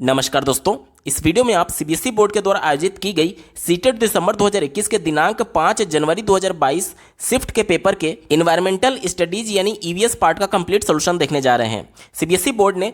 नमस्कार दोस्तों, इस वीडियो में आप सीबीएसई बोर्ड के द्वारा आयोजित की गई सीटेट दिसंबर 2021 के दिनांक 5 जनवरी 2022 शिफ्ट के पेपर के इन्वायरमेंटल स्टडीज यानी ईवीएस पार्ट का कंप्लीट सोल्यूशन देखने जा रहे हैं। सीबीएसई बोर्ड ने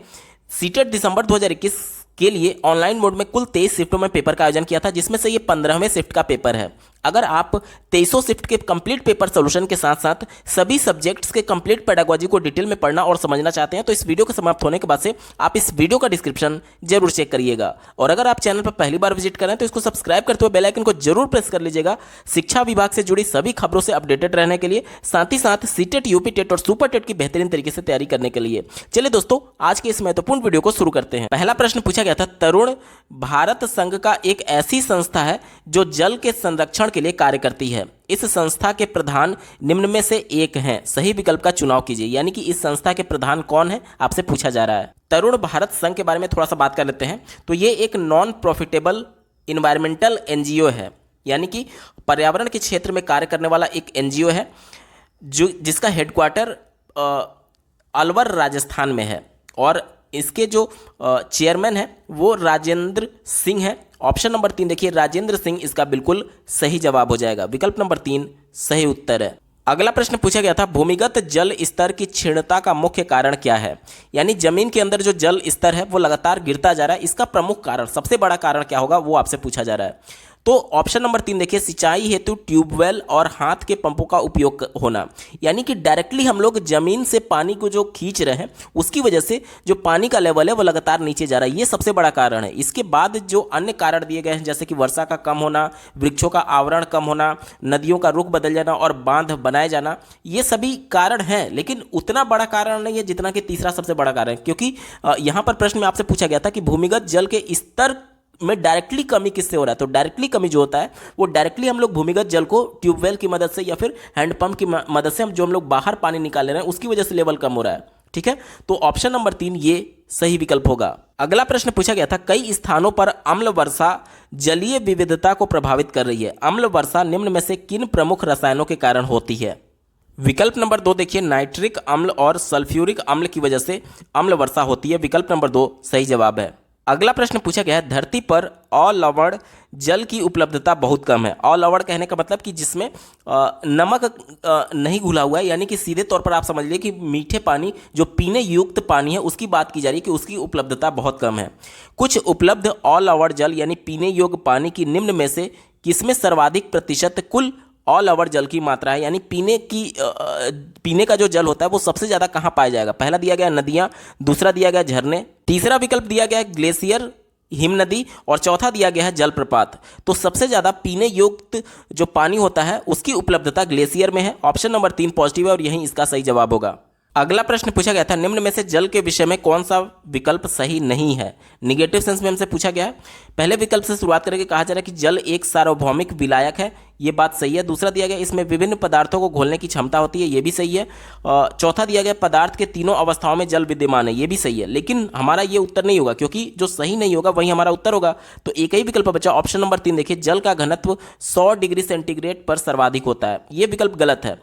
सीटेट दिसंबर 2021 के लिए ऑनलाइन मोड में कुल 23 शिफ्टों में पेपर का आयोजन किया था, जिसमें से ये 15वें शिफ्ट का पेपर है। अगर आप 23 शिफ्ट के कंप्लीट पेपर सोल्यूशन के साथ साथ सभी सब्जेक्ट्स के कंप्लीट पेडागोजी को डिटेल में पढ़ना और समझना चाहते हैं तो इस वीडियो के समाप्त होने के बाद से आप इस वीडियो का डिस्क्रिप्शन जरूर चेक करिएगा। और अगर आप चैनल पर पहली बार विजिट करें तो इसको सब्सक्राइब करते हुए बेल आइकन को जरूर प्रेस कर लीजिएगा शिक्षा विभाग से जुड़ी सभी खबरों से अपडेटेड रहने के लिए, साथ ही साथ सीटेट, यूपी टेट और सुपर टेट की बेहतरीन तरीके से तैयारी करने के लिए। चलिए दोस्तों, आज के इस महत्वपूर्ण वीडियो को शुरू करते हैं। पहला प्रश्न पूछा गया था, तरुण भारत संघ का एक ऐसी संस्था है जो जल के संरक्षण के लिए कार्य करती है। इस संस्था के प्रधान निम्न में से एक हैं। सही विकल्प का चुनाव कीजिए। यानी कि इस संस्था के प्रधान कौन है, आपसे पूछा जा रहा है। तरुण भारत संघ के बारे में थोड़ा सा बात कर लेते हैं। तो ये एक नॉन प्रॉफिटेबल इन्वायरमेंटल एनजीओ है, यानी कि पर्यावरण के क्षेत्र में कार्य करने वाला एक एनजीओ है जिसका हेडक्वार्टर अलवर राजस्थान में है। और इसके जो चेयरमैन है वो राजेंद्र सिंह है। ऑप्शन नंबर 3 देखिए, राजेंद्र सिंह इसका बिल्कुल सही जवाब हो जाएगा। विकल्प नंबर 3 सही उत्तर है। अगला प्रश्न पूछा गया था, भूमिगत जल स्तर की क्षीणता का मुख्य कारण क्या है। यानी जमीन के अंदर जो जल स्तर है वो लगातार गिरता जा रहा है, इसका प्रमुख कारण, सबसे बड़ा कारण क्या होगा, वो आपसे पूछा जा रहा है। तो ऑप्शन नंबर 3 देखिए, सिंचाई हेतु ट्यूबवेल और हाथ के पंपों का उपयोग होना। यानी कि डायरेक्टली हम लोग जमीन से पानी को जो खींच रहे हैं उसकी वजह से जो पानी का लेवल है वो लगातार नीचे जा रहा है, ये सबसे बड़ा कारण है। इसके बाद जो अन्य कारण दिए गए हैं जैसे कि वर्षा का कम होना, वृक्षों का आवरण कम होना, नदियों का रुख बदल जाना और बांध बनाए जाना, ये सभी कारण हैं, लेकिन उतना बड़ा कारण नहीं है जितना कि तीसरा सबसे बड़ा कारण है। क्योंकि यहाँ पर प्रश्न में आपसे पूछा गया था कि भूमिगत जल के स्तर में डायरेक्टली कमी किससे हो रहा है। तो डायरेक्टली कमी जो होता है वो डायरेक्टली हम लोग भूमिगत जल को ट्यूबवेल की मदद से या फिर हैंडपंप की मदद से हम लोग बाहर पानी निकाल रहे हैं उसकी वजह से लेवल कम हो रहा है। ठीक है, तो ऑप्शन नंबर 3 ये सही विकल्प होगा। अगला प्रश्न पूछा गया था, कई स्थानों पर अम्ल वर्षा जलीय विविधता को प्रभावित कर रही है। अम्ल वर्षा निम्न में से किन प्रमुख रसायनों के कारण होती है। विकल्प नंबर 2 देखिए, नाइट्रिक अम्ल और सल्फ्यूरिक अम्ल की वजह से अम्ल वर्षा होती है। विकल्प नंबर 2 सही जवाब है। अगला प्रश्न पूछा गया है, धरती पर अलवण जल की उपलब्धता बहुत कम है। अलवण कहने का मतलब कि जिसमें नमक नहीं घुला हुआ है, यानी कि सीधे तौर पर आप समझ लीजिए कि मीठे पानी जो पीने युक्त पानी है उसकी बात की जा रही है कि उसकी उपलब्धता बहुत कम है। कुछ उपलब्ध अलवण जल यानी पीने योग्य पानी की निम्न में से किसमें सर्वाधिक प्रतिशत कुल ऑल ओवर जल की मात्रा है। यानी पीने का जो जल होता है वो सबसे ज़्यादा कहाँ पाया जाएगा। पहला दिया गया नदियाँ, दूसरा दिया गया झरने, तीसरा विकल्प दिया गया ग्लेशियर हिम नदी और चौथा दिया गया है जलप्रपात। तो सबसे ज़्यादा पीने युक्त जो पानी होता है उसकी उपलब्धता ग्लेशियर में है। ऑप्शन नंबर 3 पॉजिटिव है और यही इसका सही जवाब होगा। अगला प्रश्न पूछा गया था, निम्न में से जल के विषय में कौन सा विकल्प सही नहीं है। निगेटिव सेंस में हमसे पूछा गया है। पहले विकल्प से शुरुआत करके कहा जा रहा है कि जल एक सार्वभौमिक विलायक है, ये बात सही है। दूसरा दिया गया इसमें विभिन्न पदार्थों को घोलने की क्षमता होती है, ये भी सही है। चौथा दिया गया पदार्थ के तीनों अवस्थाओं में जल विद्यमान है, ये भी सही है। लेकिन हमारा ये उत्तर नहीं होगा क्योंकि जो सही नहीं होगा वही हमारा उत्तर होगा। तो एक ही विकल्प बचा, ऑप्शन नंबर 3 देखिए, जल का घनत्व 100 डिग्री सेंटीग्रेड पर सर्वाधिक होता है। ये विकल्प गलत है।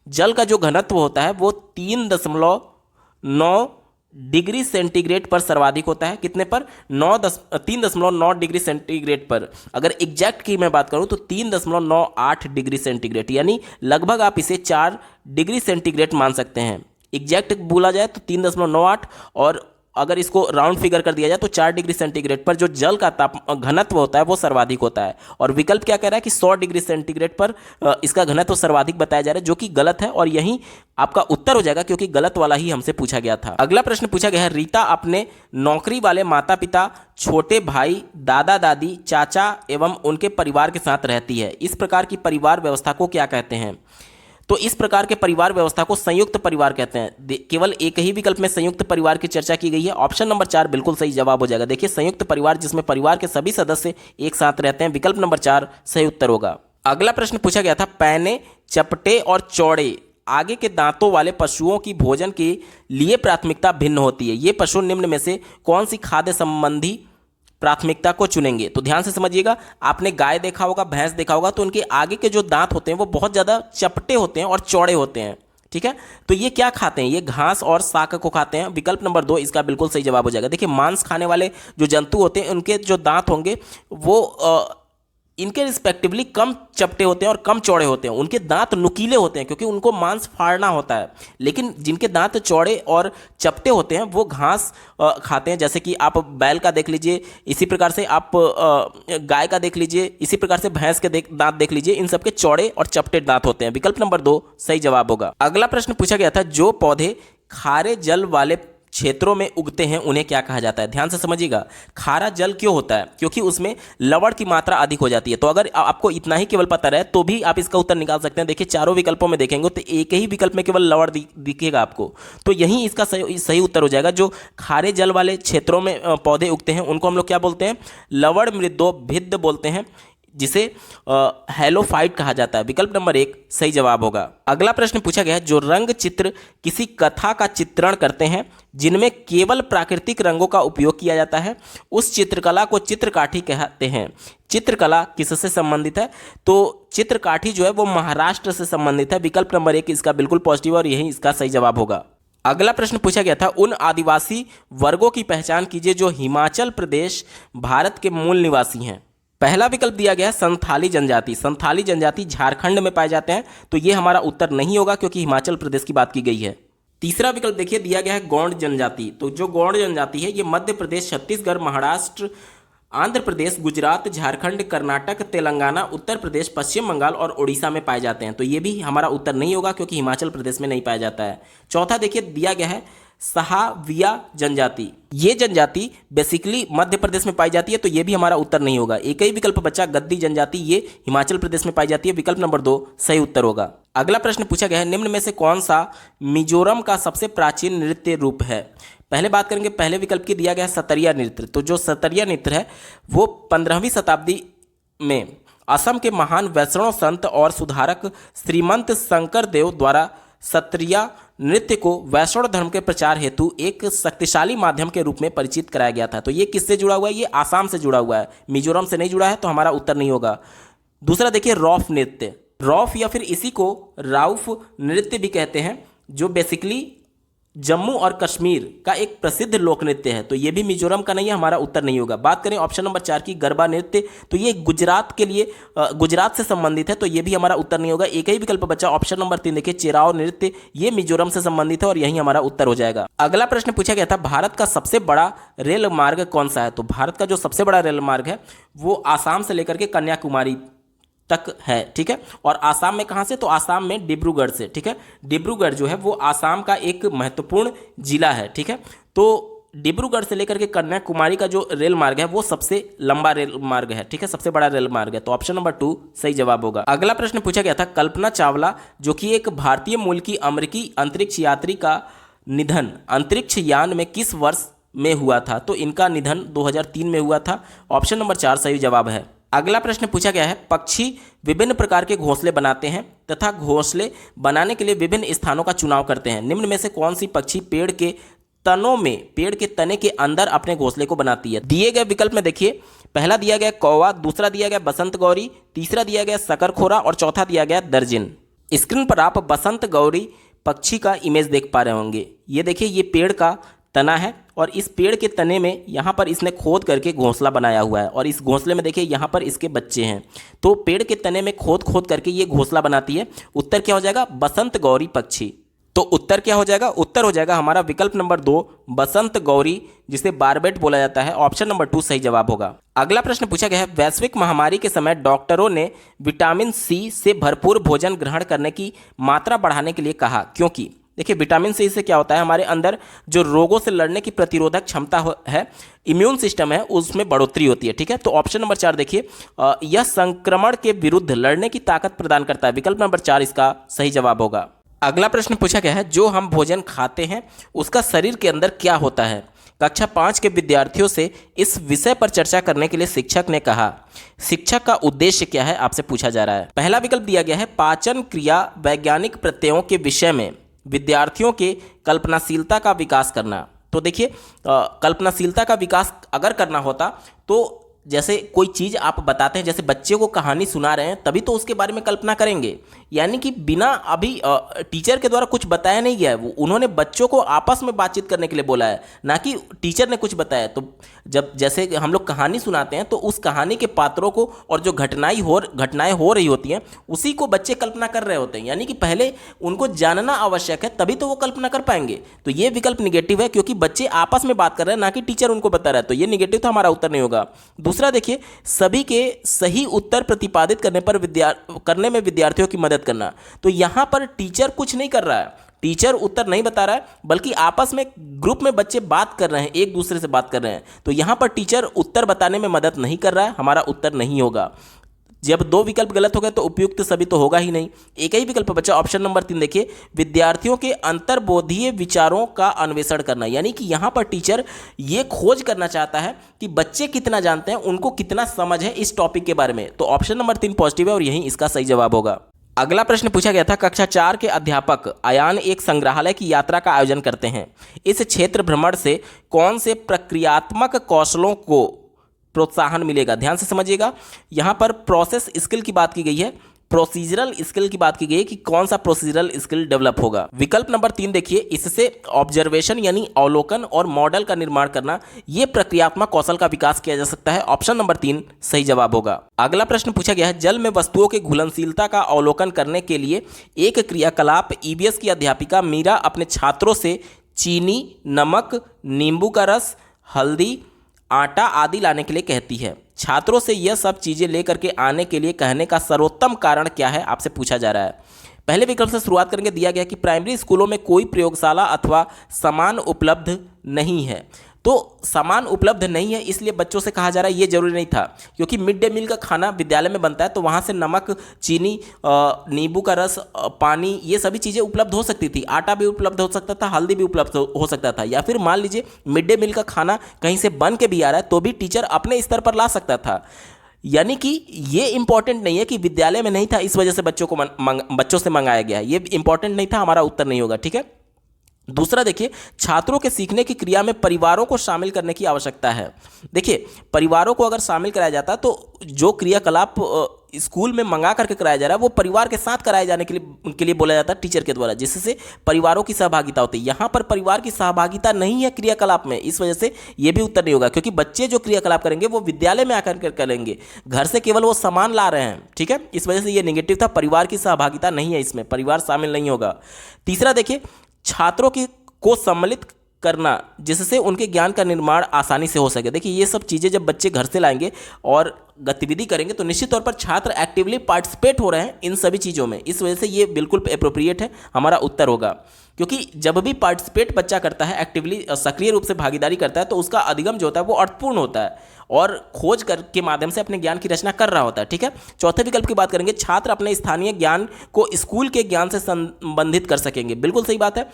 जल का जो घनत्व होता है वो 3.9 डिग्री सेंटीग्रेड पर सर्वाधिक होता है। कितने पर? 3.9 डिग्री सेंटीग्रेड पर। अगर एग्जैक्ट की मैं बात करूं तो 3.98 डिग्री सेंटीग्रेड, यानी लगभग आप इसे 4 डिग्री सेंटीग्रेड मान सकते हैं। एग्जैक्ट बोला जाए तो 3.98 और अगर इसको राउंड फिगर कर दिया जाए तो 4 डिग्री सेंटीग्रेड पर जो जल का घनत्व होता है वो सर्वाधिक होता है। और विकल्प क्या कह रहा है कि 100 डिग्री सेंटीग्रेड पर इसका घनत्व सर्वाधिक बताया जा रहा है, जो कि गलत है और यही आपका उत्तर हो जाएगा क्योंकि गलत वाला ही हमसे पूछा गया था। अगला प्रश्न पूछा गया है, रीता अपने नौकरी वाले माता पिता, छोटे भाई, दादा दादी, चाचा एवं उनके परिवार के साथ रहती है। इस प्रकार की परिवार व्यवस्था को क्या कहते हैं। तो इस प्रकार के परिवार व्यवस्था को संयुक्त परिवार कहते हैं। केवल एक ही विकल्प में संयुक्त परिवार की चर्चा की गई है। ऑप्शन नंबर 4 बिल्कुल सही जवाब हो जाएगा। देखिए, संयुक्त परिवार जिसमें परिवार के सभी सदस्य एक साथ रहते हैं। विकल्प नंबर 4 सही उत्तर होगा। अगला प्रश्न पूछा गया था, पैने, चपटे और चौड़े आगे के दांतों वाले पशुओं की भोजन के लिए प्राथमिकता भिन्न होती है। ये पशु निम्न में से कौन सी खाद्य संबंधी प्राथमिकता को चुनेंगे। तो ध्यान से समझिएगा, आपने गाय देखा होगा, भैंस देखा होगा, तो उनके आगे के जो दांत होते हैं वो बहुत ज़्यादा चपटे होते हैं और चौड़े होते हैं। ठीक है। तो ये क्या खाते हैं, ये घास और शाक को खाते हैं। विकल्प नंबर 2 इसका बिल्कुल सही जवाब हो जाएगा। देखिए मांस खाने वाले जो जंतु होते हैं उनके जो दांत होंगे वो इनके रिस्पेक्टिवली कम चपटे होते हैं और कम चौड़े होते हैं। उनके दांत नुकीले होते हैं क्योंकि उनको मांस फाड़ना होता है। लेकिन जिनके दांत चौड़े और चपटे होते हैं वो घास खाते हैं। जैसे कि आप बैल का देख लीजिए, इसी प्रकार से आप गाय का देख लीजिए, इसी प्रकार से भैंस के दांत देख लीजिए। इन सबके चौड़े और चपटे दांत होते हैं। विकल्प नंबर 2 सही जवाब होगा। अगला प्रश्न पूछा गया था, जो पौधे खारे जल वाले क्षेत्रों में उगते हैं उन्हें क्या कहा जाता है। ध्यान से समझिएगा, खारा जल क्यों होता है, क्योंकि उसमें लवण की मात्रा अधिक हो जाती है। तो अगर आपको इतना ही केवल पता रहे तो भी आप इसका उत्तर निकाल सकते हैं। देखिए चारों विकल्पों में देखेंगे तो एक ही विकल्प में केवल लवण दिखेगा आपको, तो यही इसका सही उत्तर हो जाएगा। जो खारे जल वाले क्षेत्रों में पौधे उगते हैं उनको हम लोग क्या बोलते हैं, लवण मृदोभिद्ध बोलते हैं, जिसे हेलोफाइट कहा जाता है। विकल्प नंबर 1 सही जवाब होगा। अगला प्रश्न पूछा गया है, जो रंग चित्र किसी कथा का चित्रण करते हैं जिनमें केवल प्राकृतिक रंगों का उपयोग किया जाता है, उस चित्रकला को चित्रकाठी कहते हैं। चित्रकला किससे संबंधित है, तो चित्रकाठी जो है वो महाराष्ट्र से संबंधित है। विकल्प नंबर 1 इसका बिल्कुल पॉजिटिव और यही इसका सही जवाब होगा। अगला प्रश्न पूछा गया था, उन आदिवासी वर्गों की पहचान कीजिए जो हिमाचल प्रदेश भारत के मूल निवासी हैं। पहला विकल्प दिया गया है संथाली जनजाति। संथाली जनजाति झारखंड में पाए जाते हैं, तो ये हमारा उत्तर नहीं होगा क्योंकि हिमाचल प्रदेश की बात की गई है। तीसरा विकल्प देखिए दिया गया है गौंड जनजाति। तो जो गौंड जनजाति है ये मध्य प्रदेश, छत्तीसगढ़, महाराष्ट्र, आंध्र प्रदेश, गुजरात, झारखंड, कर्नाटक, तेलंगाना, उत्तर प्रदेश, पश्चिम बंगाल और उड़ीसा में पाए जाते हैं। तो ये भी हमारा उत्तर नहीं होगा क्योंकि हिमाचल प्रदेश में नहीं पाया जाता है। चौथा देखिए दिया गया है सहाविया जनजाति। ये जनजाति बेसिकली मध्य प्रदेश में पाई जाती है, तो ये भी हमारा उत्तर नहीं होगा। एक ही विकल्प बचा गद्दी जनजाति, ये हिमाचल प्रदेश में पाई जाती है। विकल्प नंबर 2 सही उत्तर होगा। अगला प्रश्न पूछा गया है, निम्न में से कौन सा मिजोरम का सबसे प्राचीन नृत्य रूप है। पहले बात करेंगे, पहले विकल्प की दिया गया है सतरिया नृत्य। तो जो सतरिया नृत्य है वो 15वीं शताब्दी में असम के महान वैष्णव संत और सुधारक श्रीमंत शंकर देव द्वारा सतरिया नृत्य को वैष्णव धर्म के प्रचार हेतु एक शक्तिशाली माध्यम के रूप में परिचित कराया गया था। तो ये किससे जुड़ा हुआ है, ये आसाम से जुड़ा हुआ है, मिजोरम से नहीं जुड़ा है, तो हमारा उत्तर नहीं होगा। दूसरा देखिए रौफ नृत्य। रौफ या फिर इसी को राउफ नृत्य भी कहते हैं, जो बेसिकली जम्मू और कश्मीर का एक प्रसिद्ध लोक नृत्य है। तो ये भी मिजोरम का नहीं है, हमारा उत्तर नहीं होगा। बात करें ऑप्शन नंबर 4 की गरबा नृत्य, तो ये गुजरात के लिए गुजरात से संबंधित है, तो ये भी हमारा उत्तर नहीं होगा। एक ही विकल्प बचा ऑप्शन नंबर 3 देखिए चेराव नृत्य, ये मिजोरम से संबंधित है और यही हमारा उत्तर हो जाएगा। अगला प्रश्न पूछा गया था, भारत का सबसे बड़ा रेल मार्ग कौन सा है। तो भारत का जो सबसे बड़ा रेल मार्ग है वो आसाम से लेकर के कन्याकुमारी तक है, ठीक है। और आसाम में कहाँ से, तो आसाम में डिब्रूगढ़ से, ठीक है। डिब्रूगढ़ जो है वो आसाम का एक महत्वपूर्ण जिला है, ठीक है। तो डिब्रूगढ़ से लेकर के कन्याकुमारी का जो रेल मार्ग है वो सबसे लंबा रेल मार्ग है, ठीक है, सबसे बड़ा रेल मार्ग है। तो ऑप्शन नंबर 2 सही जवाब होगा। अगला प्रश्न पूछा गया था, कल्पना चावला जो कि एक भारतीय मूल की अमेरिकी अंतरिक्ष यात्री का निधन अंतरिक्ष यान में किस वर्ष में हुआ था। तो इनका निधन 2003 में हुआ था। ऑप्शन नंबर 4 सही जवाब है। अगला प्रश्न पूछा गया है, पक्षी विभिन्न प्रकार के घोंसले बनाते हैं तथा घोंसले बनाने के लिए विभिन्न स्थानों का चुनाव करते हैं। निम्न में से कौन सी पक्षी पेड़ के तनों में, पेड़ के तने के अंदर अपने घोंसले को बनाती है। दिए गए विकल्प में देखिए, पहला दिया गया कौवा, दूसरा दिया गया बसंत गौरी, तीसरा दिया गया शकरखोरा और चौथा दिया गया दर्जिन। स्क्रीन पर आप बसंत गौरी पक्षी का इमेज देख पा रहे होंगे। ये देखिए, ये पेड़ का तना है और इस पेड़ के तने में यहाँ पर इसने खोद करके घोंसला बनाया हुआ है और इस घोंसले में देखिए यहाँ पर इसके बच्चे हैं। तो पेड़ के तने में खोद करके ये घोंसला बनाती है। उत्तर क्या हो जाएगा, बसंत गौरी पक्षी। तो उत्तर क्या हो जाएगा, उत्तर हो जाएगा हमारा विकल्प नंबर 2 बसंत गौरी, जिसे बारबेट बोला जाता है। ऑप्शन नंबर 2 सही जवाब होगा। अगला प्रश्न पूछा गया है, वैश्विक महामारी के समय डॉक्टरों ने विटामिन सी से भरपूर भोजन ग्रहण करने की मात्रा बढ़ाने के लिए कहा, क्योंकि देखिए विटामिन सी से क्या होता है, हमारे अंदर जो रोगों से लड़ने की प्रतिरोधक क्षमता है, इम्यून सिस्टम है, उसमें बढ़ोतरी होती है, ठीक है। तो ऑप्शन नंबर 4 देखिए, यह संक्रमण के विरुद्ध लड़ने की ताकत प्रदान करता है। विकल्प नंबर 4 इसका सही जवाब होगा। अगला प्रश्न पूछा गया है, जो हम भोजन खाते हैं उसका शरीर के अंदर क्या होता है। कक्षा 5 के विद्यार्थियों से इस विषय पर चर्चा करने के लिए शिक्षक ने कहा। शिक्षक का उद्देश्य क्या है, आपसे पूछा जा रहा है। पहला विकल्प दिया गया है, पाचन क्रिया वैज्ञानिक प्रत्ययों के विषय में विद्यार्थियों के कल्पनाशीलता का विकास करना। तो देखिए कल्पनाशीलता का विकास अगर करना होता तो जैसे कोई चीज़ आप बताते हैं, जैसे बच्चे को कहानी सुना रहे हैं, तभी तो उसके बारे में कल्पना करेंगे। यानी कि बिना अभी टीचर के द्वारा कुछ बताया नहीं गया है, वो उन्होंने बच्चों को आपस में बातचीत करने के लिए बोला है, ना कि टीचर ने कुछ बताया। तो जब जैसे हम लोग कहानी सुनाते हैं तो उस कहानी के पात्रों को और जो घटनाएं हो रही होती हैं उसी को बच्चे कल्पना कर रहे होते हैं। यानी कि पहले उनको जानना आवश्यक है, तभी तो वो कल्पना कर पाएंगे। तो ये विकल्प निगेटिव है, क्योंकि बच्चे आपस में बात कर रहे हैं, ना कि टीचर उनको बता रहा है। तो ये निगेटिव था, हमारा उत्तर नहीं होगा। दूसरा देखिए, सभी के सही उत्तर प्रतिपादित करने में विद्यार्थियों की मदद करना। तो यहां पर टीचर कुछ नहीं कर रहा है, टीचर उत्तर नहीं बता रहा है, बल्कि आपस में ग्रुप में बच्चे बात कर रहे हैं, एक दूसरे से बात कर रहे हैं। तो यहां पर टीचर उत्तर बताने में मदद नहीं कर रहा है, हमारा उत्तर नहीं होगा। जब दो विकल्प गलत हो गए तो उपयुक्त सभी तो होगा ही नहीं, एक ही विकल्प बचा। ऑप्शन नंबर 3 देखिए, विद्यार्थियों के अंतर्बोधीय विचारों का अन्वेषण करना। यानी कि यहां पर टीचर ये खोज करना चाहता है कि बच्चे कितना जानते हैं, उनको कितना समझ है इस टॉपिक के बारे में। तो ऑप्शन नंबर 3 पॉजिटिव है और यही इसका सही जवाब होगा। अगला प्रश्न पूछा गया था, कक्षा 4 के अध्यापक अयान एक संग्रहालय की यात्रा का आयोजन करते हैं। इस क्षेत्र भ्रमण से कौन से प्रक्रियात्मक कौशलों को प्रोत्साहन मिलेगा? ध्यान से समझिएगा, यहां पर प्रोसेस स्किल की बात की गई है, प्रोसीजरल स्किल की बात की गई है कि कौन सा प्रोसीजरल स्किल डेवलप होगा। विकल्प नंबर 3 देखिए, इससे ऑब्जर्वेशन यानी अवलोकन और मॉडल का निर्माण करना, यह प्रक्रियात्मक कौशल का विकास किया जा सकता है। ऑप्शन नंबर 3 सही जवाब होगा। अगला प्रश्न पूछा गया है, जल में वस्तुओं के घुलनशीलता का अवलोकन करने के लिए एक क्रियाकलाप ईवीएस की अध्यापिका मीरा अपने छात्रों से चीनी, नमक, नींबू का रस, हल्दी, आटा आदि लाने के लिए कहती है। छात्रों से यह सब चीज़ें लेकर के आने के लिए कहने का सर्वोत्तम कारण क्या है, आपसे पूछा जा रहा है। पहले विकल्प से शुरुआत करेंगे। दिया गया कि प्राइमरी स्कूलों में कोई प्रयोगशाला अथवा सामान उपलब्ध नहीं है। तो सामान उपलब्ध नहीं है, इसलिए बच्चों से कहा जा रहा है, ये जरूरी नहीं था, क्योंकि मिड डे मील का खाना विद्यालय में बनता है, तो वहाँ से नमक, चीनी, नींबू का रस, पानी, ये सभी चीज़ें उपलब्ध हो सकती थी। आटा भी उपलब्ध हो सकता था, हल्दी भी उपलब्ध हो सकता था। या फिर मान लीजिए मिड डे मील का खाना कहीं से बन के भी आ रहा है, तो भी टीचर अपने स्तर पर ला सकता था। यानी कि ये इंपॉर्टेंट नहीं है कि विद्यालय में नहीं था, इस वजह से बच्चों से मंगाया गया है, ये इंपॉर्टेंट नहीं था, हमारा उत्तर नहीं होगा। ठीक है। दूसरा देखिए, छात्रों के सीखने की क्रिया में परिवारों को शामिल करने की आवश्यकता है। देखिए, परिवारों को अगर शामिल कराया जाता तो जो क्रियाकलाप स्कूल में मंगा करके कराया जा रहा है वो परिवार के साथ कराए जाने के लिए बोला जाता है टीचर के द्वारा, जिससे परिवारों की सहभागिता होती है। यहाँ पर परिवार की सहभागिता नहीं है क्रियाकलाप में, इस वजह से ये भी उत्तर नहीं होगा, क्योंकि बच्चे जो क्रियाकलाप करेंगे वो विद्यालय में आकर कर करेंगे, घर से केवल वो सामान ला रहे हैं। ठीक है, इस वजह से ये नेगेटिव था, परिवार की सहभागिता नहीं है इसमें, परिवार शामिल नहीं होगा। तीसरा देखिए, छात्रों को सम्मिलित करना जिससे उनके ज्ञान का निर्माण आसानी से हो सके। देखिए, ये सब चीज़ें जब बच्चे घर से लाएंगे और गतिविधि करेंगे तो निश्चित तौर पर छात्र एक्टिवली पार्टिसिपेट हो रहे हैं इन सभी चीज़ों में, इस वजह से ये बिल्कुल एप्रोप्रिएट है, हमारा उत्तर होगा। क्योंकि जब भी पार्टिसिपेट बच्चा करता है, एक्टिवली सक्रिय रूप से भागीदारी करता है, तो उसका अधिगम जो होता है वो अर्थपूर्ण होता है और खोज के माध्यम से अपने ज्ञान की रचना कर रहा होता है। ठीक है। चौथे विकल्प की बात करेंगे, छात्र अपने स्थानीय ज्ञान को स्कूल के ज्ञान से संबंधित कर सकेंगे। बिल्कुल सही बात है।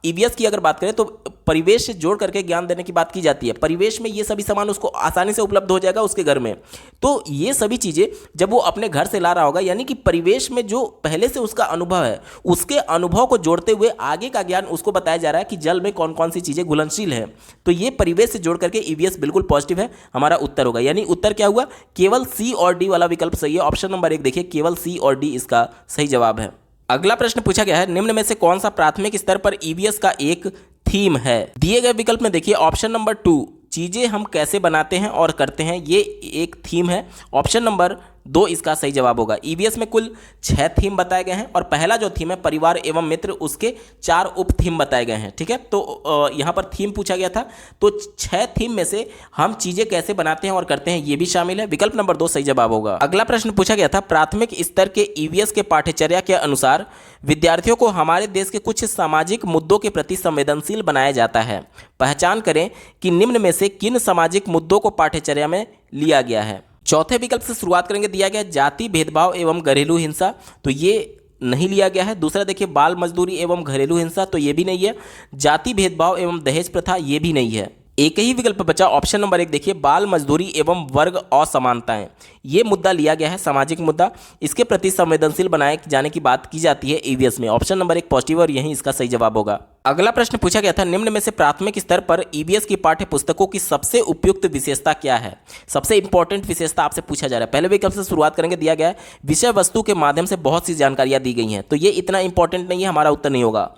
ईवीएस की अगर बात करें तो परिवेश से जोड़ करके ज्ञान देने की बात की जाती है। परिवेश में ये सभी सामान उसको आसानी से उपलब्ध हो जाएगा उसके घर में, तो ये सभी चीज़ें जब वो अपने घर से ला रहा होगा, यानी कि परिवेश में जो पहले से उसका अनुभव है, उसके अनुभव को जोड़ते हुए आगे का ज्ञान उसको बताया जा रहा है कि जल में कौन कौन सी चीज़ें घुलनशील है। तो ये परिवेश से जोड़ करके ईवीएस बिल्कुल पॉजिटिव है, हमारा उत्तर होगा। यानी उत्तर क्या हुआ? केवल सी और डी वाला विकल्प सही है। ऑप्शन नंबर 1 देखिए, केवल सी और डी इसका सही जवाब है। अगला प्रश्न पूछा गया है, निम्न में से कौन सा प्राथमिक स्तर पर ईवीएस का एक थीम है? दिए गए विकल्प में देखिए, ऑप्शन नंबर 2 चीज़ें हम कैसे बनाते हैं और करते हैं, ये एक थीम है। ऑप्शन नंबर 2 इसका सही जवाब होगा। ईवीएस में कुल 6 थीम बताए गए हैं और पहला जो थीम है परिवार एवं मित्र, उसके 4 उप थीम बताए गए हैं। ठीक है, तो यहाँ पर थीम पूछा गया था, तो 6 थीम में से हम चीज़ें कैसे बनाते हैं और करते हैं ये भी शामिल है। विकल्प नंबर 2 सही जवाब होगा। अगला प्रश्न पूछा गया था, प्राथमिक स्तर के ईवीएस के पाठ्यचर्या के अनुसार विद्यार्थियों को हमारे देश के कुछ सामाजिक मुद्दों के प्रति संवेदनशील बनाया जाता है। पहचान करें कि निम्न में से किन सामाजिक मुद्दों को पाठ्यचर्या में लिया गया है। चौथे विकल्प से शुरुआत करेंगे। दिया गया जाति भेदभाव एवं घरेलू हिंसा, तो ये नहीं लिया गया है। दूसरा देखिए, बाल मजदूरी एवं घरेलू हिंसा, तो ये भी नहीं है। जाति भेदभाव एवं दहेज प्रथा, ये भी नहीं है। एक ही विकल्प बचा, ऑप्शन नंबर 1 देखिए, बाल मजदूरी एवं वर्ग असमानताएं, ये मुद्दा लिया गया है, सामाजिक मुद्दा, इसके प्रति संवेदनशील बनाए जाने की बात की जाती है ईवीएस में। ऑप्शन नंबर 1 पॉजिटिव और यही इसका सही जवाब होगा। अगला प्रश्न पूछा गया था, निम्न में से प्राथमिक स्तर पर ईवीएस की पाठ्य पुस्तकों की सबसे उपयुक्त विशेषता क्या है? सबसे इंपॉर्टेंट विशेषता आपसे पूछा जा रहा है। पहले विकल्प से शुरुआत करेंगे, दिया गया है विषय वस्तु के माध्यम से बहुत सी जानकारियां दी गई हैं, तो ये इतना इंपॉर्टेंट नहीं है, हमारा उत्तर नहीं होगा।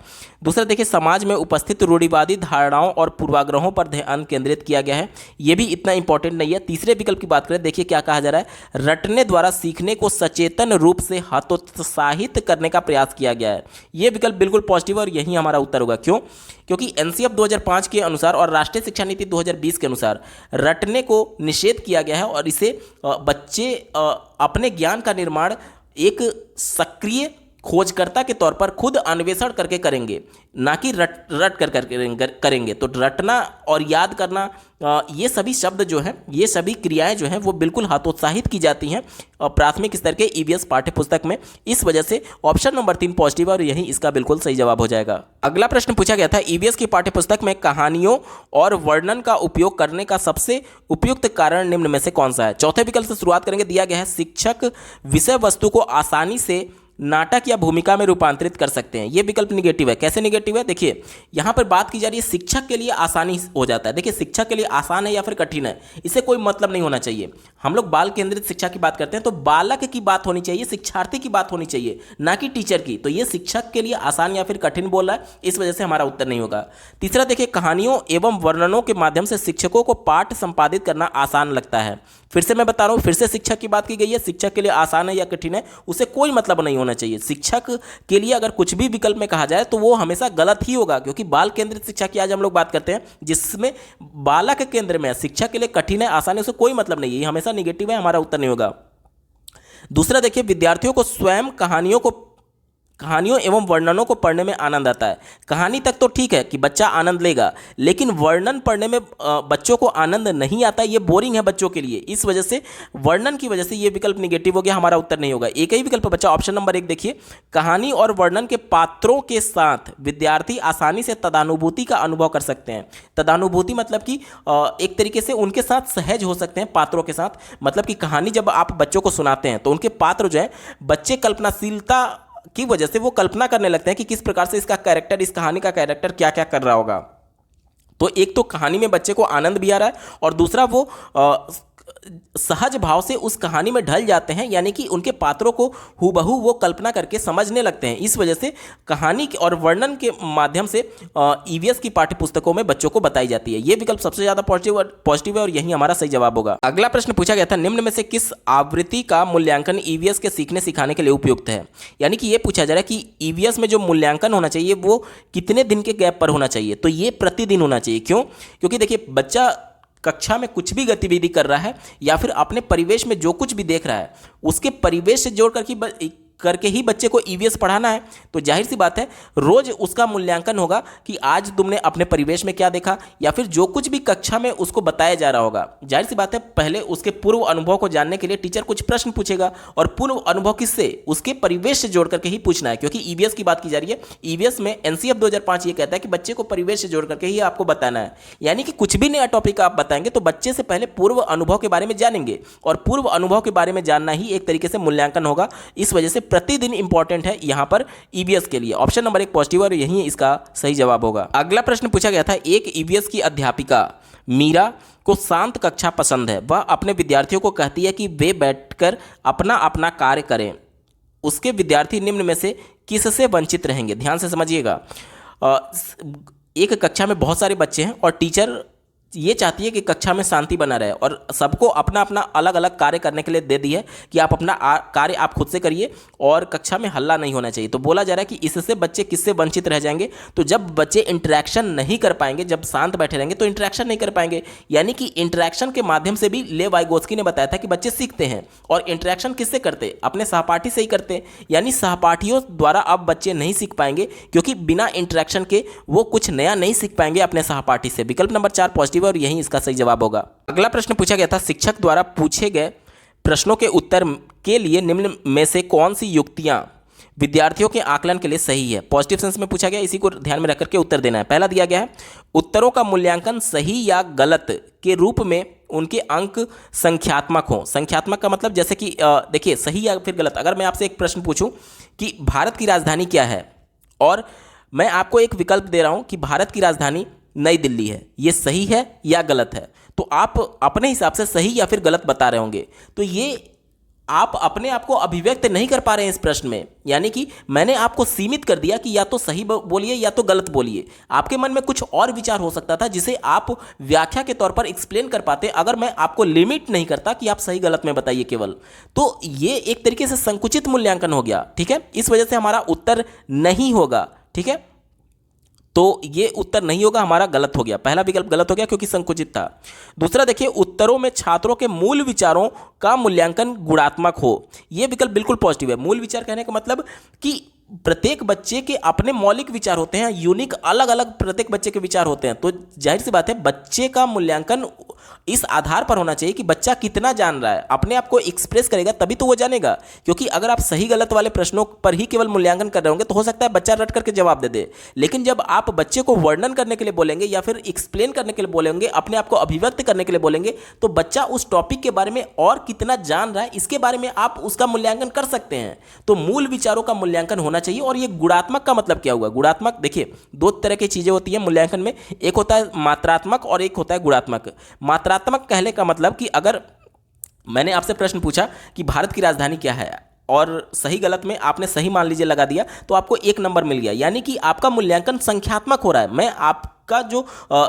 दूसरा देखिए, समाज में उपस्थित रूढ़िवादी धारणाओं और पूर्वाग्रहों पर ध्यान केंद्रित किया गया है, ये भी इतना इंपॉर्टेंट नहीं है। तीसरे विकल्प की बात करें, देखिए क्या कहा जा रहा है, रटने द्वारा सीखने को सचेतन रूप से हतोत्साहित करने का प्रयास किया गया है। ये विकल्प बिल्कुल पॉजिटिव है और यही हमारा उत्तर होगा। क्यों? क्योंकि एनसीएफ 2005 के अनुसार और राष्ट्रीय शिक्षा नीति 2020 के अनुसार रटने को निषेध किया गया है और इसे बच्चे अपने ज्ञान का निर्माण एक सक्रिय खोजकर्ता के तौर पर खुद अन्वेषण करके करेंगे, ना कि रट कर करेंगे। तो रटना और याद करना, ये सभी शब्द जो हैं, ये सभी क्रियाएं जो हैं वो बिल्कुल हतोत्साहित की जाती हैं प्राथमिक स्तर के ईवीएस पाठ्य पुस्तक में। इस वजह से ऑप्शन नंबर 3 पॉजिटिव है और यही इसका बिल्कुल सही जवाब हो जाएगा। अगला प्रश्न पूछा गया था, ईवीएस की पाठ्य पुस्तक में कहानियों और वर्णन का उपयोग करने का सबसे उपयुक्त कारण निम्न में से कौन सा है? चौथे विकल्प से शुरुआत करेंगे, दिया गया है शिक्षक विषय वस्तु को आसानी से नाटक या भूमिका में रूपांतरित कर सकते हैं। ये विकल्प निगेटिव है। कैसे निगेटिव है? देखिए यहाँ पर बात की जा रही है शिक्षक के लिए आसानी हो जाता है। देखिए शिक्षक के लिए आसान है या फिर कठिन है, इससे कोई मतलब नहीं होना चाहिए। हम लोग बाल केंद्रित शिक्षा की बात करते हैं तो बालक की बात होनी चाहिए, शिक्षार्थी की बात होनी चाहिए, ना कि टीचर की। तो ये शिक्षक के लिए आसान या फिर कठिन बोल रहा है, इस वजह से हमारा उत्तर नहीं होगा। तीसरा देखिए, कहानियों एवं वर्णनों के माध्यम से शिक्षकों को पाठ संपादित करना आसान लगता है। फिर से मैं बता रहा हूँ, फिर से शिक्षक की बात की गई है। शिक्षक के लिए आसान है या कठिन है, उससे कोई मतलब नहीं होना चाहिए। शिक्षक के लिए अगर कुछ भी विकल्प में कहा जाए तो वो हमेशा गलत ही होगा, क्योंकि बाल केंद्रित शिक्षा की आज हम लोग बात करते हैं, जिसमें बालक केंद्र में है। शिक्षक के लिए कठिन है, आसान है, उससे कोई मतलब नहीं है, ये हमेशा निगेटिव है, हमारा उत्तर नहीं होगा। दूसरा देखिए, विद्यार्थियों को स्वयं कहानियों एवं वर्णनों को पढ़ने में आनंद आता है। कहानी तक तो ठीक है कि बच्चा आनंद लेगा, लेकिन वर्णन पढ़ने में बच्चों को आनंद नहीं आता, ये बोरिंग है बच्चों के लिए। इस वजह से वर्णन की वजह से ये विकल्प निगेटिव हो गया, हमारा उत्तर नहीं होगा। एक ही विकल्प बच्चा, ऑप्शन नंबर 1 देखिए, कहानी और वर्णन के पात्रों के साथ विद्यार्थी आसानी से तदानुभूति का अनुभव कर सकते हैं। तदानुभूति मतलब कि एक तरीके से उनके साथ सहज हो सकते हैं पात्रों के साथ। मतलब कि कहानी जब आप बच्चों को सुनाते हैं तो उनके पात्र जो है, बच्चे कल्पनाशीलता की वजह से वो कल्पना करने लगते हैं कि किस प्रकार से इसका कैरेक्टर, इस कहानी का कैरेक्टर क्या क्या कर रहा होगा। तो एक तो कहानी में बच्चे को आनंद भी आ रहा है और दूसरा वो सहज भाव से उस कहानी में ढल जाते हैं, यानी कि उनके पात्रों को हूबहू वो कल्पना करके समझने लगते हैं। इस वजह से कहानी और वर्णन के माध्यम से ईवीएस की पाठ्य पुस्तकों में बच्चों को बताई जाती है। ये विकल्प सबसे ज्यादा पॉजिटिव है और यही हमारा सही जवाब होगा। अगला प्रश्न पूछा गया था, निम्न में से किस आवृत्ति का मूल्यांकन ईवीएस के सीखने सिखाने के लिए उपयुक्त है? यानी कि ये पूछा जा रहा है कि ईवीएस में जो मूल्यांकन होना चाहिए वो कितने दिन के गैप पर होना चाहिए? तो ये प्रतिदिन होना चाहिए। क्यों? क्योंकि देखिए बच्चा कक्षा में कुछ भी गतिविधि कर रहा है या फिर अपने परिवेश में जो कुछ भी देख रहा है उसके परिवेश से जोड़ करके ही बच्चे को ईवीएस पढ़ाना है। तो जाहिर सी बात है रोज उसका मूल्यांकन होगा कि आज तुमने अपने परिवेश में क्या देखा, या फिर जो कुछ भी कक्षा में उसको बताया जा रहा होगा। जाहिर सी बात है पहले उसके पूर्व अनुभव को जानने के लिए टीचर कुछ प्रश्न पूछेगा, और पूर्व अनुभव किससे? उसके परिवेश से जोड़ करके ही पूछना है, क्योंकि ईवीएस की बात की जा रही है। ईवीएस में एनसीएफ 2005 ये कहता है कि बच्चे को परिवेश से जोड़ करके ही आपको बताना है। यानी कि कुछ भी नया टॉपिक आप बताएंगे तो बच्चे से पहले पूर्व अनुभव के बारे में जानेंगे, और पूर्व अनुभव के बारे में जानना ही एक तरीके से मूल्यांकन होगा। इस वजह से प्रतिदिन इंपॉर्टेंट है यहां पर ईवीएस के लिए। ऑप्शन नंबर 1 पॉजिटिव और यही इसका सही जवाब होगा। अगला प्रश्न पूछा गया था, एक ईवीएस की अध्यापिका मीरा को शांत कक्षा पसंद है। वह अपने विद्यार्थियों को कहती है कि वे बैठकर अपना अपना कार्य करें। उसके विद्यार्थी निम्न में से किससे वंचित रहेंगे? ध्यान से समझिएगा। एक कक्षा में बहुत सारे बच्चे हैं और टीचर ये चाहती है कि कक्षा में शांति बना रहे, और सबको अपना अपना अलग अलग कार्य करने के लिए दे दी है कि आप अपना कार्य आप खुद से करिए और कक्षा में हल्ला नहीं होना चाहिए। तो बोला जा रहा है कि इससे बच्चे किससे वंचित रह जाएंगे? तो जब बच्चे इंटरेक्शन नहीं कर पाएंगे, जब शांत बैठे रहेंगे तो इंटरेक्शन नहीं कर पाएंगे। यानी कि इंटरेक्शन के माध्यम से भी लेव वाइगोत्स्की ने बताया था कि बच्चे सीखते हैं, और इंटरेक्शन किससे करते? अपने सहपाठी से ही करते। यानी सहपाठियों द्वारा अब बच्चे नहीं सीख पाएंगे, क्योंकि बिना इंटरेक्शन के वो कुछ नया नहीं सीख पाएंगे अपने सहपाठी से। विकल्प नंबर 4 पॉजिटिव और यही इसका सही जवाब होगा। अगला प्रश्न पूछा गया था, शिक्षक द्वारा पूछे गए प्रश्नों के उत्तर के लिए निम्न में से कौन सी युक्तियां विद्यार्थियों के आकलन के लिए सही है? पॉजिटिव सेंस में पूछा गया, इसी को ध्यान में रख करके उत्तर देना है। पहला दिया गया है, उत्तरों का मूल्यांकन सही या गलत के रूप में उनके अंक संख्यात्मक हो। संख्यात्मक का मतलब जैसे कि देखिए सही या फिर गलत। अगर मैं आपसे एक प्रश्न पूछूं कि भारत की राजधानी क्या है और मैं आपको एक विकल्प दे रहा हूं कि भारत की राजधानी नई दिल्ली है, ये सही है या गलत है? तो आप अपने हिसाब से सही या फिर गलत बता रहे होंगे। तो ये आप अपने आप को अभिव्यक्त नहीं कर पा रहे हैं इस प्रश्न में, यानी कि मैंने आपको सीमित कर दिया कि या तो सही बोलिए या तो गलत बोलिए। आपके मन में कुछ और विचार हो सकता था जिसे आप व्याख्या के तौर पर एक्सप्लेन कर पाते अगर मैं आपको लिमिट नहीं करता कि आप सही गलत में बताइए केवल। तो ये एक तरीके से संकुचित मूल्यांकन हो गया, ठीक है। इस वजह से हमारा उत्तर नहीं होगा, ठीक है। तो ये उत्तर नहीं होगा, हमारा गलत हो गया, पहला विकल्प गलत हो गया क्योंकि संकुचित था। दूसरा देखिए, उत्तरों में छात्रों के मूल विचारों का मूल्यांकन गुणात्मक हो, ये विकल्प बिल्कुल पॉजिटिव है। मूल विचार कहने का मतलब कि प्रत्येक बच्चे के अपने मौलिक विचार होते हैं, यूनिक अलग अलग प्रत्येक बच्चे के विचार होते हैं। तो जाहिर सी बात है बच्चे का मूल्यांकन इस आधार पर होना चाहिए कि बच्चा कितना जान रहा है, अपने आप को एक्सप्रेस करेगा तभी तो वो जानेगा। क्योंकि अगर आप सही गलत वाले प्रश्नों पर ही केवल मूल्यांकन कर रहे होंगे तो हो सकता है बच्चा रट करके जवाब दे दे। लेकिन जब आप बच्चे को वर्णन करने के लिए बोलेंगे या फिर एक्सप्लेन करने के लिए बोलेंगे, अपने आप को अभिव्यक्त करने के लिए बोलेंगे, तो बच्चा उस टॉपिक के बारे में और कितना जान रहा है इसके बारे में आप उसका मूल्यांकन कर सकते हैं। तो मूल विचारों का मूल्यांकन होना चाहिए। और ये गुणात्मक का मतलब क्या हुआ? गुणात्मक देखिए, दो तरह की चीजें होती है मूल्यांकन में, एक होता है मात्रात्मक और एक होता है गुणात्मक। मात्रात्मक कहने का मतलब कि अगर मैंने आपसे प्रश्न पूछा कि भारत की राजधानी क्या है और सही गलत में आपने सही मान लीजिए लगा दिया तो आपको 1 नंबर मिल गया, यानी कि आपका मूल्यांकन संख्यात्मक हो रहा है। मैं आपका जो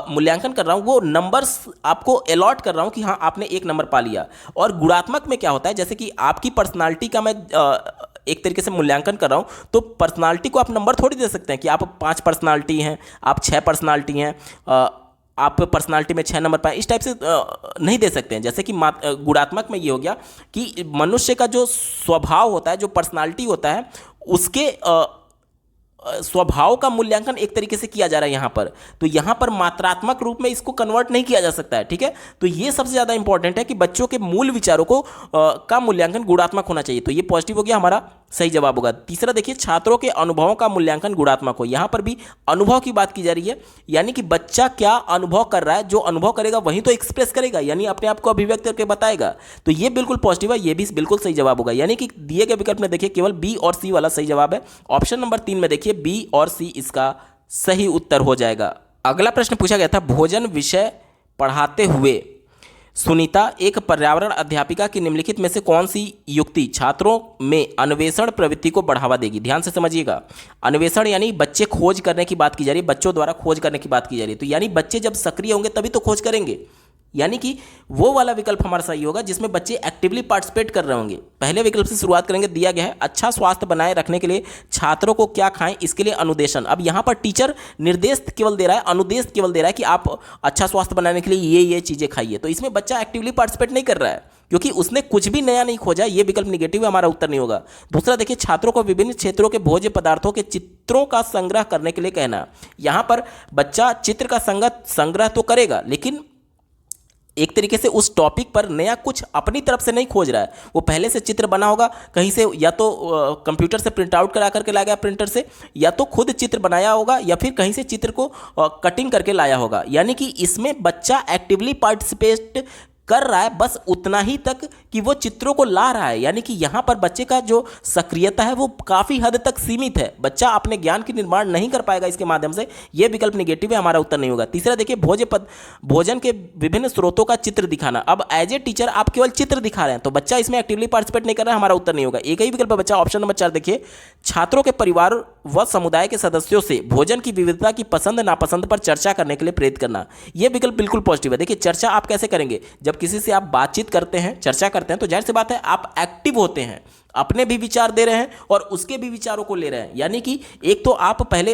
मूल्यांकन कर रहा हूं वो नंबर्स आपको अलॉट कर रहा हूं कि हाँ आपने 1 नंबर पा लिया। और गुणात्मक में क्या होता है, जैसे कि आपकी पर्सनालिटी का मैं एक तरीके से मूल्यांकन कर रहा हूं, तो पर्सनालिटी को आप नंबर थोड़ी दे सकते हैं कि आप 5 पर्सनालिटी हैं, आप 6 पर्सनालिटी हैं, आप पर्सनालिटी में 6 नंबर पाए, इस टाइप से नहीं दे सकते हैं। जैसे कि गुणात्मक में ये हो गया कि मनुष्य का जो स्वभाव होता है, जो पर्सनालिटी होता है, उसके स्वभाव का मूल्यांकन एक तरीके से किया जा रहा है यहाँ पर। तो यहाँ पर मात्रात्मक रूप में इसको कन्वर्ट नहीं किया जा सकता है, ठीक है। तो ये सबसे ज़्यादा इंपॉर्टेंट है कि बच्चों के मूल विचारों को का मूल्यांकन गुणात्मक होना चाहिए। तो ये पॉजिटिव हो गया, हमारा सही जवाब होगा। तीसरा देखिए, छात्रों के अनुभवों का मूल्यांकन गुणात्मक हो, यहाँ पर भी अनुभव की बात की जा रही है, यानी कि बच्चा क्या अनुभव कर रहा है, जो अनुभव करेगा वही तो एक्सप्रेस करेगा, यानी अपने आप को अभिव्यक्त करके बताएगा। तो ये बिल्कुल पॉजिटिव है, ये भी बिल्कुल सही जवाब होगा। यानी कि दिए गए विकल्प में देखिए केवल बी और सी वाला सही जवाब है। ऑप्शन नंबर 3 में देखिए बी और सी इसका सही उत्तर हो जाएगा। अगला प्रश्न पूछा गया था, भोजन विषय पढ़ाते हुए सुनीता एक पर्यावरण अध्यापिका की निम्नलिखित में से कौन सी युक्ति छात्रों में अन्वेषण प्रवृत्ति को बढ़ावा देगी? ध्यान से समझिएगा, अन्वेषण यानी बच्चे खोज करने की बात की जा रही है, बच्चों द्वारा खोज करने की बात की जा रही है। तो यानी बच्चे जब सक्रिय होंगे तभी तो खोज करेंगे, यानी कि वो वाला विकल्प हमारा सही होगा जिसमें बच्चे एक्टिवली पार्टिसिपेट कर रहे होंगे। पहले विकल्प से शुरुआत करेंगे, दिया गया है अच्छा स्वास्थ्य बनाए रखने के लिए छात्रों को क्या खाएं, इसके लिए अनुदेशन। अब यहाँ पर टीचर निर्देश केवल दे रहा है, अनुदेश केवल दे रहा है कि आप अच्छा स्वास्थ्य बनाने के लिए ये चीज़ें खाइए। तो इसमें बच्चा एक्टिवली पार्टिसिपेट नहीं कर रहा है क्योंकि उसने कुछ भी नया नहीं खोजा। ये विकल्प निगेटिव है, हमारा उत्तर नहीं होगा। दूसरा देखिए, छात्रों को विभिन्न क्षेत्रों के भोज्य पदार्थों के चित्रों का संग्रह करने के लिए कहना। यहाँ पर बच्चा चित्र का संग्रह तो करेगा लेकिन एक तरीके से उस टॉपिक पर नया कुछ अपनी तरफ से नहीं खोज रहा है। वो पहले से चित्र बना होगा कहीं से, या तो कंप्यूटर से प्रिंट आउट करा करके लाया गया प्रिंटर से, या तो खुद चित्र बनाया होगा, या फिर कहीं से चित्र को कटिंग करके लाया होगा। यानी कि इसमें बच्चा एक्टिवली पार्टिसिपेट कर रहा है, बस उतना ही तक कि वो चित्रों को ला रहा है। यानी कि यहाँ पर बच्चे का जो सक्रियता है वो काफ़ी हद तक सीमित है, बच्चा अपने ज्ञान की निर्माण नहीं कर पाएगा इसके माध्यम से। ये विकल्प निगेटिव है, हमारा उत्तर नहीं होगा। तीसरा देखिए, भोजन के विभिन्न स्रोतों का चित्र दिखाना। अब एज ए टीचर आप केवल चित्र दिखा रहे हैं तो बच्चा इसमें एक्टिवली पार्टिसिपेट नहीं कर रहा है, हमारा उत्तर नहीं होगा। एक ही विकल्प बच्चा ऑप्शन नंबर 4 देखिए, छात्रों के परिवार व समुदाय के सदस्यों से भोजन की विविधता की पसंद नापसंद पर चर्चा करने के लिए प्रेरित करना। यह विकल्प बिल्कुल पॉजिटिव है। देखिए, चर्चा आप कैसे करेंगे? जब किसी से आप बातचीत करते हैं, चर्चा करते हैं, तो जाहिर सी बात है आप एक्टिव होते हैं, अपने भी विचार दे रहे हैं और उसके भी विचारों को ले रहे हैं। यानी कि एक तो आप पहले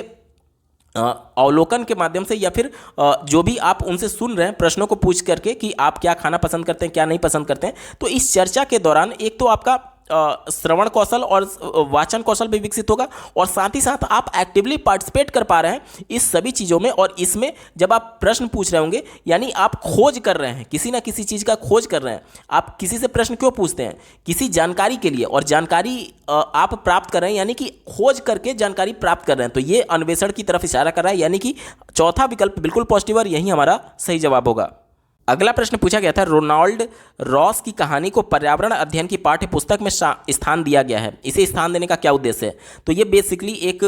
अवलोकन के माध्यम से या फिर जो भी आप उनसे सुन रहे हैं प्रश्नों को पूछ करके कि आप क्या खाना पसंद करते हैं, क्या नहीं पसंद करते हैं, तो इस चर्चा के दौरान एक तो आपका श्रवण कौशल और वाचन कौशल भी विकसित होगा और साथ ही साथ आप एक्टिवली पार्टिसिपेट कर पा रहे हैं इस सभी चीज़ों में। और इसमें जब आप प्रश्न पूछ रहे होंगे यानी आप खोज कर रहे हैं, किसी ना किसी चीज़ का खोज कर रहे हैं। आप किसी से प्रश्न क्यों पूछते हैं? किसी जानकारी के लिए, और जानकारी आप प्राप्त कर रहे हैं यानी कि खोज करके जानकारी प्राप्त कर रहे हैं। तो ये अन्वेषण की तरफ इशारा कर रहा है, यानी कि चौथा विकल्प बिल्कुल पॉजिटिव और यही हमारा सही जवाब होगा। अगला प्रश्न पूछा गया था, रोनाल्ड रॉस की कहानी को पर्यावरण अध्ययन की पाठ्य पुस्तक में स्थान दिया गया है, इसे स्थान देने का क्या उद्देश्य है? तो ये बेसिकली एक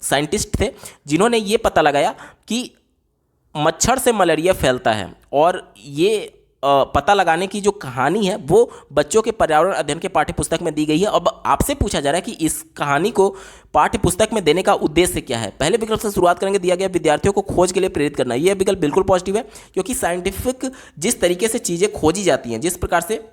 साइंटिस्ट थे जिन्होंने ये पता लगाया कि मच्छर से मलेरिया फैलता है, और ये पता लगाने की जो कहानी है वो बच्चों के पर्यावरण अध्ययन के पाठ्य पुस्तक में दी गई है। अब आपसे पूछा जा रहा है कि इस कहानी को पाठ्य पुस्तक में देने का उद्देश्य क्या है। पहले विकल्प से शुरुआत करेंगे, दिया गया विद्यार्थियों को खोज के लिए प्रेरित करना। यह विकल्प बिल्कुल पॉजिटिव है, क्योंकि साइंटिफिक जिस तरीके से चीज़ें खोजी जाती हैं, जिस प्रकार से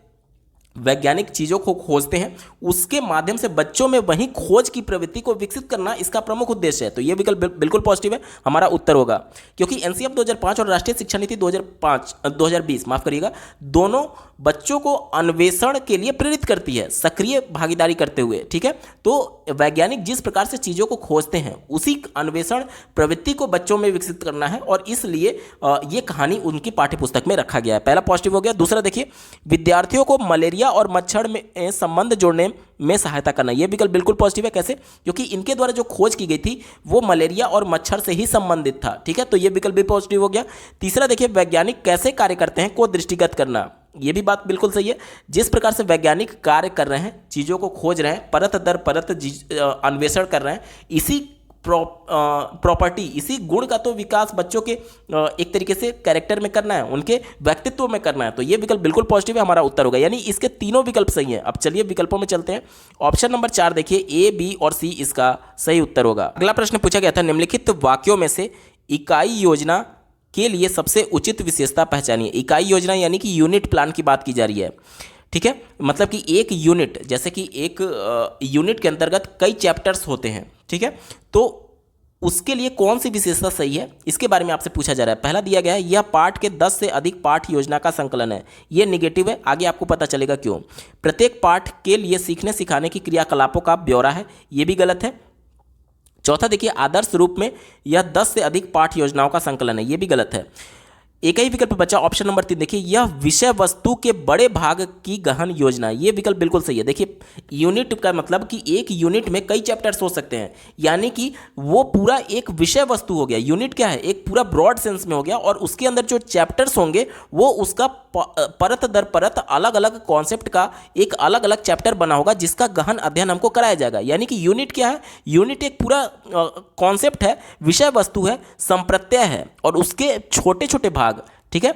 वैज्ञानिक चीज़ों को खोजते हैं, उसके माध्यम से बच्चों में वही खोज की प्रवृत्ति को विकसित करना इसका प्रमुख उद्देश्य है। तो यह विकल्प बिल्कुल पॉजिटिव है, हमारा उत्तर होगा। क्योंकि एनसीएफ 2005 और राष्ट्रीय शिक्षा नीति 2020 माफ करिएगा, दोनों बच्चों को अन्वेषण के लिए प्रेरित करती है, सक्रिय भागीदारी करते हुए। ठीक है, तो वैज्ञानिक जिस प्रकार से चीज़ों को खोजते हैं उसी अन्वेषण प्रवृत्ति को बच्चों में विकसित करना है, और इसलिए ये कहानी उनकी पाठ्यपुस्तक में रखा गया है। पहला पॉजिटिव हो गया। दूसरा देखिए, विद्यार्थियों को मलेरिया और मच्छर में संबंध जोड़ने में सहायता करना। यह विकल्प बिल्कुल पॉजिटिव है। कैसे? क्योंकि इनके द्वारा जो खोज की गई थी वो मलेरिया और मच्छर से ही संबंधित था। ठीक है, तो यह विकल्प भी पॉजिटिव हो गया। तीसरा देखिए, वैज्ञानिक कैसे कार्य करते हैं को दृष्टिगत करना। यह भी बात बिल्कुल सही है। जिस प्रकार से वैज्ञानिक कार्य कर रहे हैं, चीज़ों को खोज रहे हैं, परत दर परत अन्वेषण कर रहे हैं, इसी प्रॉपर्टी, इसी गुण का तो विकास बच्चों के एक तरीके से कैरेक्टर में करना है, उनके व्यक्तित्व में करना है। तो ये विकल्प बिल्कुल पॉजिटिव है, हमारा उत्तर होगा। यानी इसके तीनों विकल्प सही हैं। अब चलिए विकल्पों में चलते हैं। ऑप्शन नंबर 4 देखिए, ए, बी और सी इसका सही उत्तर होगा। अगला प्रश्न पूछा गया था, निम्नलिखित वाक्यों में से इकाई योजना के लिए सबसे उचित विशेषता पहचानिए। इकाई योजना यानी कि यूनिट प्लान की बात की जा रही है। ठीक है, मतलब कि एक यूनिट, जैसे कि एक यूनिट के अंतर्गत कई चैप्टर्स होते हैं। ठीक है, तो उसके लिए कौन सी विशेषता सही है, इसके बारे में आपसे पूछा जा रहा है। पहला दिया गया है, यह पाठ के 10 से अधिक पाठ योजना का संकलन है। यह नेगेटिव है, आगे आपको पता चलेगा क्यों। प्रत्येक पाठ के लिए सीखने सिखाने की क्रियाकलापों का ब्यौरा है, यह भी गलत है। चौथा देखिए, आदर्श रूप में यह 10 से अधिक पाठ योजनाओं का संकलन है, यह भी गलत है। एक ही विकल्प बचा, ऑप्शन नंबर 3 देखिए, यह विषय वस्तु के बड़े भाग की गहन योजना। यह विकल्प बिल्कुल सही है। देखिए, यूनिट का मतलब कि एक यूनिट में कई चैप्टर्स हो सकते हैं, यानी कि वो पूरा एक विषय वस्तु हो गया। यूनिट क्या है? एक पूरा ब्रॉड सेंस में हो गया, और उसके अंदर जो चैप्टर्स होंगे वो उसका परत दर परत अलग अलग कॉन्सेप्ट का एक अलग अलग चैप्टर बना होगा, जिसका गहन अध्ययन हमको कराया जाएगा। यानी कि यूनिट क्या है? यूनिट एक पूरा कॉन्सेप्ट है, विषय वस्तु है, संप्रत्यय है, और उसके छोटे छोटे भाग। ठीक है,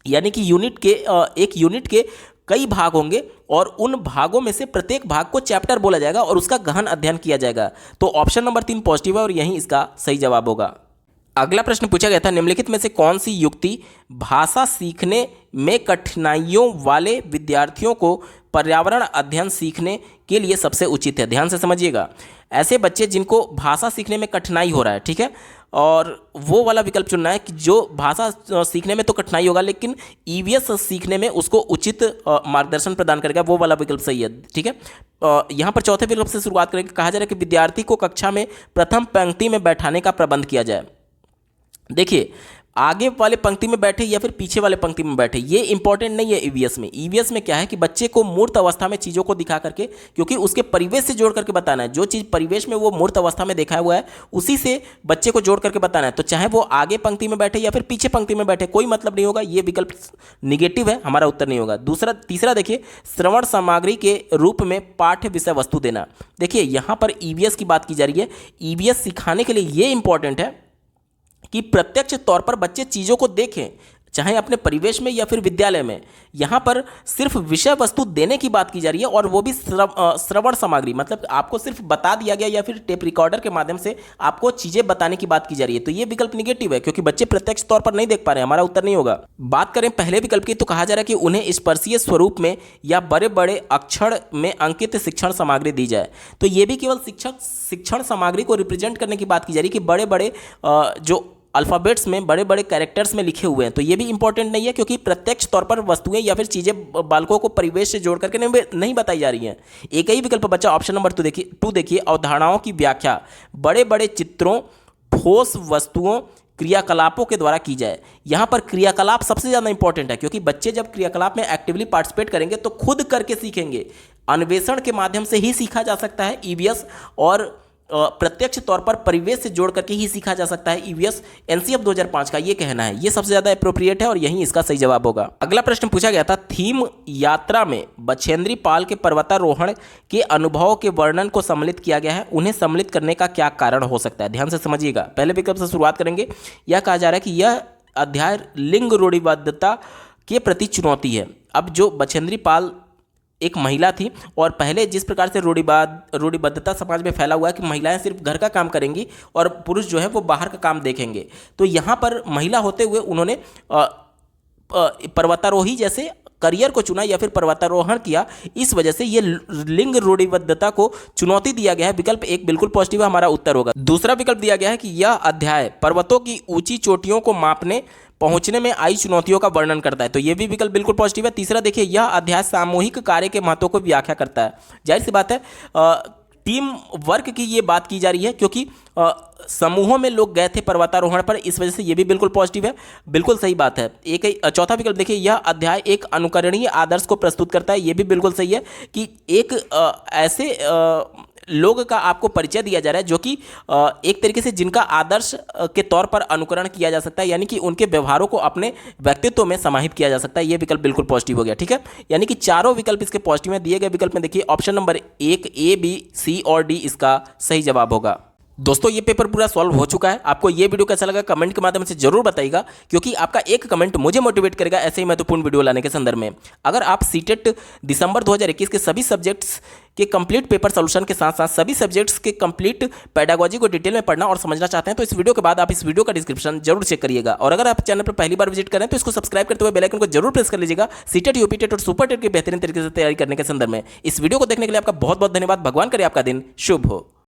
यानी कि यूनिट के एक यूनिट के कई भाग होंगे, और उन भागों में से प्रत्येक भाग को चैप्टर बोला जाएगा और उसका गहन अध्ययन किया जाएगा। तो ऑप्शन नंबर 3 पॉजिटिव है, और यही इसका सही जवाब होगा। अगला प्रश्न पूछा गया था, निम्नलिखित में से कौन सी युक्ति भाषा सीखने में कठिनाइयों वाले विद्यार्थियों को पर्यावरण अध्ययन सीखने के लिए सबसे उचित है? ध्यान से समझिएगा। ऐसे बच्चे जिनको भाषा सीखने में कठिनाई हो रहा है, ठीक है, और वो वाला विकल्प चुनना है कि जो भाषा सीखने में तो कठिनाई होगा लेकिन ईवीएस सीखने में उसको उचित मार्गदर्शन प्रदान करेगा, वो वाला विकल्प सही है। ठीक है, यहाँ पर चौथे विकल्प से शुरुआत करेंगे। कहा जा रहा है कि विद्यार्थी को कक्षा में प्रथम पंक्ति में बैठाने का प्रबंध किया जाए। देखिए, आगे वाले पंक्ति में बैठे या फिर पीछे वाले पंक्ति में बैठे, ये इंपॉर्टेंट नहीं है। ईवीएस में क्या है कि बच्चे को मूर्त अवस्था में चीज़ों को दिखा करके, क्योंकि उसके परिवेश से जोड़ करके बताना है। जो चीज़ परिवेश में वो मूर्त अवस्था में देखा हुआ है उसी से बच्चे को जोड़ करके बताना है। तो चाहे वो आगे पंक्ति में बैठे या फिर पीछे पंक्ति में बैठे, कोई मतलब नहीं होगा। ये विकल्प निगेटिव है, हमारा उत्तर नहीं होगा। तीसरा देखिए, श्रवण सामग्री के रूप में पाठ्य विषय वस्तु देना। देखिए, यहाँ पर ईवीएस की बात की जा रही है। ईवीएस सिखाने के लिए ये इंपॉर्टेंट है कि प्रत्यक्ष तौर पर बच्चे चीज़ों को देखें, चाहे अपने परिवेश में या फिर विद्यालय में। यहाँ पर सिर्फ विषय वस्तु देने की बात की जा रही है, और वो भी श्रवण सामग्री, मतलब आपको सिर्फ बता दिया गया या फिर टेप रिकॉर्डर के माध्यम से आपको चीज़ें बताने की बात की जा रही है। तो ये विकल्प निगेटिव है, क्योंकि बच्चे प्रत्यक्ष तौर पर नहीं देख पा रहे हैं, हमारा उत्तर नहीं होगा। बात करें पहले विकल्प की, तो कहा जा रहा है कि उन्हें स्पर्शीय स्वरूप में या बड़े बड़े अक्षर में अंकित शिक्षण सामग्री दी जाए। तो ये भी केवल शिक्षण सामग्री को रिप्रेजेंट करने की बात की जा रही है कि बड़े बड़े जो अल्फ़ाबेट्स में बड़े बड़े कैरेक्टर्स में लिखे हुए हैं। तो ये भी इंपॉर्टेंट नहीं है, क्योंकि प्रत्यक्ष तौर पर वस्तुएं या फिर चीज़ें बालकों को परिवेश से जोड़ करके नहीं बताई जा रही हैं। एक ही विकल्प बचा, ऑप्शन नंबर 2 देखिए, अवधारणाओं की व्याख्या बड़े बड़े चित्रों, ठोस वस्तुओं, क्रियाकलापों के द्वारा की जाए। यहाँ पर क्रियाकलाप सबसे ज़्यादा इंपॉर्टेंट है, क्योंकि बच्चे जब क्रियाकलाप में एक्टिवली पार्टिसिपेट करेंगे तो खुद करके सीखेंगे। अन्वेषण के माध्यम से ही सीखा जा सकता है ईवीएस, और प्रत्यक्ष तौर पर परिवेश से जोड़ करके ही सीखा जा सकता है ईवीएस एनसीएफ 2005 का, ये कहना है। ये सबसे ज्यादा अप्रोप्रिएट है और यही इसका सही जवाब होगा। अगला प्रश्न पूछा गया था, थीम यात्रा में बछेंद्री पाल के पर्वतारोहण के अनुभव के वर्णन को सम्मिलित किया गया है, उन्हें सम्मिलित करने का क्या कारण हो सकता है? ध्यान से समझिएगा। पहले विकल्प से शुरुआत करेंगे। यह कहा जा रहा है कि यह अध्याय लिंग रूढ़िबद्धता के प्रति चुनौती है। अब जो बछेंद्री पाल एक महिला थी और पहले जिस प्रकार से रूढ़िबद्धता समाज में फैला हुआ है कि महिलाएं सिर्फ घर का काम करेंगी और पुरुष जो है वो बाहर का काम देखेंगे, तो यहाँ पर महिला होते हुए उन्होंने पर्वतारोही जैसे करियर को चुना या फिर पर्वतारोहण किया। इस वजह से ये लिंग रूढ़िबद्धता को चुनौती दिया गया है। विकल्प एक बिल्कुल पॉजिटिव हमारा उत्तर होगा। दूसरा विकल्प दिया गया है कि यह अध्याय पर्वतों की ऊंची चोटियों को मापने पहुंचने में आई चुनौतियों का वर्णन करता है, तो यह भी विकल्प बिल्कुल पॉजिटिव है। तीसरा देखिए, यह अध्याय सामूहिक कार्य के महत्व को व्याख्या करता है। जाहिर सी बात है टीम वर्क की ये बात की जा रही है, क्योंकि समूहों में लोग गए थे पर्वतारोहण पर, इस वजह से ये भी बिल्कुल पॉजिटिव है, बिल्कुल सही बात है। चौथा विकल्प देखिए, यह अध्याय एक अनुकरणीय आदर्श को प्रस्तुत करता है, ये भी बिल्कुल सही है कि एक ऐसे लोग का आपको परिचय दिया जा रहा है जो कि एक तरीके से जिनका आदर्श के तौर पर अनुकरण किया जा सकता है, यानी कि उनके व्यवहारों को अपने व्यक्तित्व में समाहित किया जा सकता है। यह विकल्प बिल्कुल पॉजिटिव हो गया, ठीक है। यानी कि चारों विकल्प इसके पॉजिटिव में दिए गए विकल्प में देखिए ऑप्शन नंबर 1 ए, बी, सी और डी इसका सही जवाब होगा। दोस्तों ये पेपर पूरा सॉल्व हो चुका है। आपको ये वीडियो कैसा लगा कमेंट के माध्यम से जरूर बताइएगा, क्योंकि आपका एक कमेंट मुझे मोटिवेट करेगा ऐसे ही महत्वपूर्ण वीडियो लाने के संदर्भ में। अगर आप सीटेट दिसंबर 2021 के सभी सब्जेक्ट्स के कंप्लीट पेपर सोल्यूशन के साथ साथ सभी सब्जेक्ट्स के कंप्लीट पेडागोजी को डिटेल में पढ़ना और समझना चाहते हैं, तो इस वीडियो के बाद आप इस वीडियो का डिस्क्रिप्शन जरूर चेक करिएगा। और अगर आप चैनल पर पहली बार विजिट करें तो इसको सब्सक्राइब करते हुए बेल आइकन को जरूर प्रेस कर लीजिएगा सीटेट, यूपीटेट और सुपर टेट की बेहतरीन तरीके से तैयारी करने के संदर्भ में। इस वीडियो को देखने के लिए आपका बहुत बहुत धन्यवाद। भगवान करे आपका दिन शुभ हो।